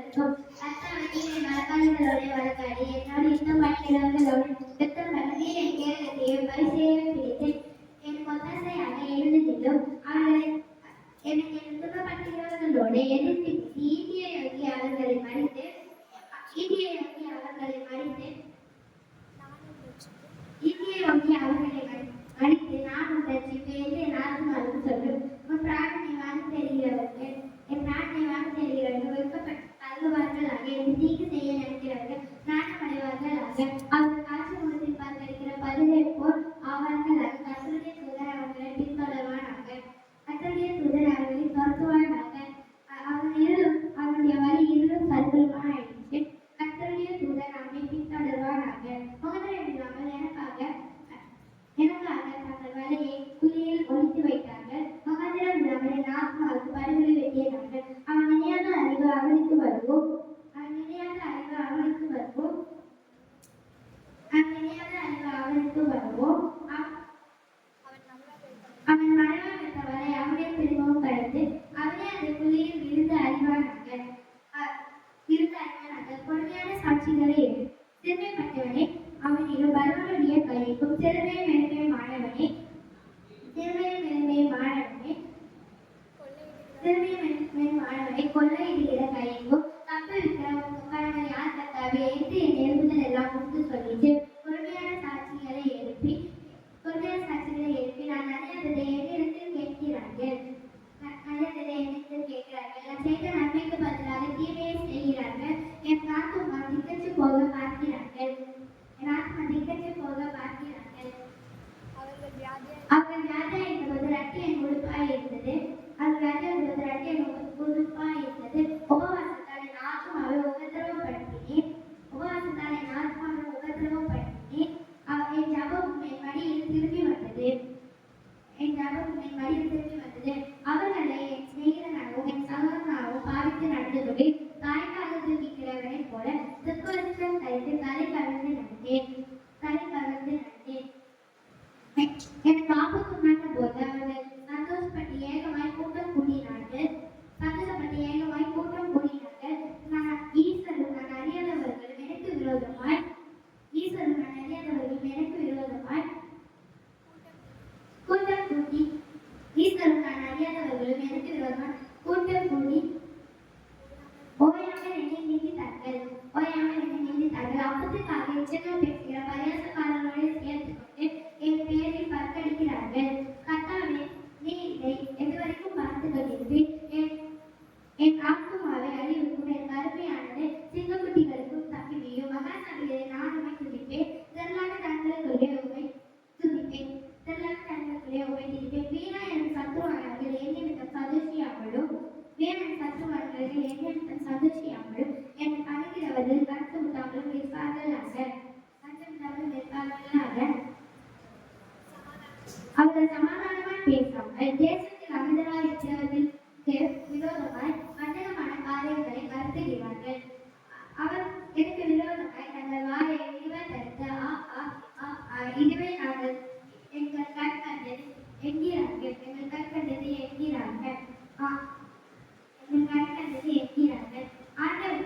வேண்டும். அத்தவணையை வழக்காளிகளோடு வழக்காடி என்னோடு யுத்தம் பண்ணுகிறவர்களோடு யுத்தம் பண்ணி என் கேரளத்தையும் பரிசையை பிடித்து என் கொத்தசையாக எழுந்து செல்லும். அவர்களை எனக்கு துன்பப்படுத்துகிறவர்களோடு எதிர்த்து இந்திய யோகி அவர்களை மறித்து அடித்து நானும் ரட்சிப்பேன் நானும் சொல்லும். உன் பிராணனை வாங்க தெரிகிறவர்கள் என் பிராணனை வாங்க தெரிகிறவர்கள் வெட்கப்பட்டு தள்ளுவார்களாக எனக்கு தீங்கு செய்ய நினைக்கிறவர்கள் நாணம் அடைவார்களாக. அவர்கள் காட்சி முகத்தில் பார்த்திருக்கிற பதிலை போல் ஆவார்களாக. கர்த்தருடைய தூதர் அவர்களை பின்தொடர்வானாக. கர்த்தருடைய தூதர் அவர்களை துரத்துவானாக. அவனுடைய வழி இருளும் சர்வமாயிடுச்சு. கர்த்தருடைய தூதர் அவனை பின்தொடர்வானாக. முகதரம் இல்லாமல் எனக்காக தங்கள் வலையை குழியில் ஒழித்து வைத்தார்கள். முகதரம் இல்லாமல் என் ஆத்மாவுக்கு படுகொலை வெட்டினார்கள். அவன் நினையாத அறிவு அவனுக்கு வருவோம். அவன் மரணம் வைத்தவரை அவனே திரும்பவும் கடந்து அவனே அந்த குழியில் விழுந்து அறிவானாக. கொடுமையான சாட்சிகளை சிறுமைப்பட்டவனே அவனிடம் பருவனுடைய கைக்கும் சிறுமையை மாணவனே கொள்ளையிடுகிற கைக்கும் தப்பிருக்கிற உங்கள் யார் கத்தாவே என்று என் எழுப்புதல் எல்லாம் கொடுத்து சொல்லிட்டு கொடுமையான சாட்சிகளை எழுப்பி நான் அறியாததை என்னிடத்தில் கேட்கிறார்கள். நான் செய்த நன்மைக்கு பதிலாக தீமையை செய்கிறார்கள். என் ஆத்மா திக்கச்சு போக பார்க்கிறார்கள். அவர்கள் ராஜா என்பது ரட்டி என் உடுப்பாய் இருந்தது. உபவாசத்தால் என் ஆத்மாவை உபத்திரவப்படுத்தினேன். என் ஜபம் என் மடியில் திரும்பி வந்தது. அவர்களை என் சிநேகிதனாகவும் என் சகோதரனாகவும் பாவித்து நடந்தபடி தாய்க்காக தூக்கிக்கிறவனை போல துக்கவச்சம் கழித்து தலை கவிழ்ந்து நடந்தேன். என் பாப்புக்கு முன்னாடி போது அவர்கள் சந்தோஷப்பட்டு ஏகமாய் கூட்டம் கூடினார்கள். ஈஸ்வரன் நான் அறியாதவர்கள் எனக்கு விரோதமாய் கூட்டம் கூடி ஓயாமல் என்னை நிந்தித்தார்கள். அப்பத்துக்காக எச்சங்கள் பேசுகிற பரியாசக்காரர்களோடு சேர்த்து கொண்டு என் பெயரில் பற்கடிக்கிறார்கள். கர்த்தாவே, நீ இதை எதுவரைக்கும் பார்த்து கொண்டிருப்பீர்? என் ஆத்துமாவை அழிவுக்கும் என் கருமையானது சிங்கக்குட்டிகளுக்கும் தப்பிவியும். மகாசபையை நான் உமை துதிப்பேன். திரளான தங்களுக்குள்ளே உமை துதிப்பேன். வீணா என் சத்துருவானவர்கள் என்னிடத்தில் சந்தோஷியாமலும் என்னை அணுகிறவர்கள் கருத்துமுட்டாமலும் இருப்பார்களாக. அவர்கள் சமாதானமாய் பேசாமல் தேசத்தில் அமைதலாய் இருக்கிறவர்களுக்கு விரோதமாய் வஞ்சகமான காரியங்களை கருத்துகிறார்கள். அவர் எனக்கு விரோதமாய் தங்கள் வாயை தடுத்து இதுவே நாங்கள் எங்கள் கற்கண்டது என்கிறார்கள். ஆண்டவர்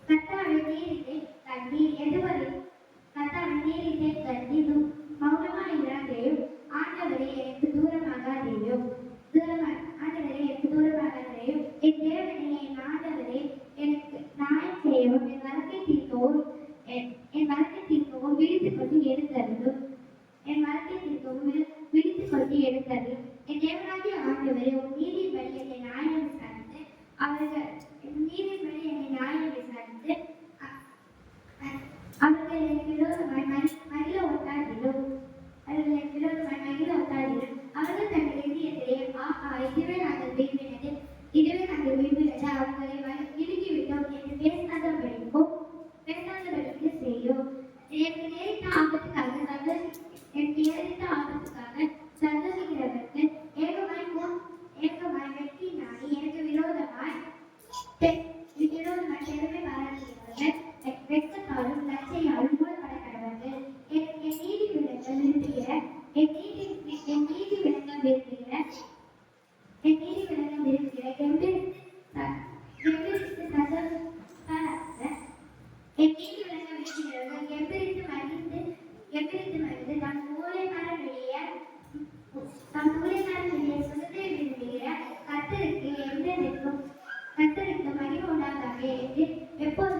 கர்த்தாவே, நீரிலே கண்ணீர் எதுவரை கண்ணீரும் மௌனமாய் இராதேயும். ஆண்டவரே, எனக்கு தூரமாகாதேயும். என் தேவனே, என் ஆண்டவரே, எனக்கு நியாயம் செய்யவும் என் வழக்கை தீர்க்கவும் விழித்துக் கொண்டு எழுந்தருளும். என் தேவனாகிய ஆண்டவரே, உன் நீதியின் வழி என்னை நியாயம் விசாரித்து கர்த்தருக்கு மகிமை உண்டாதாக என்று எப்போதும்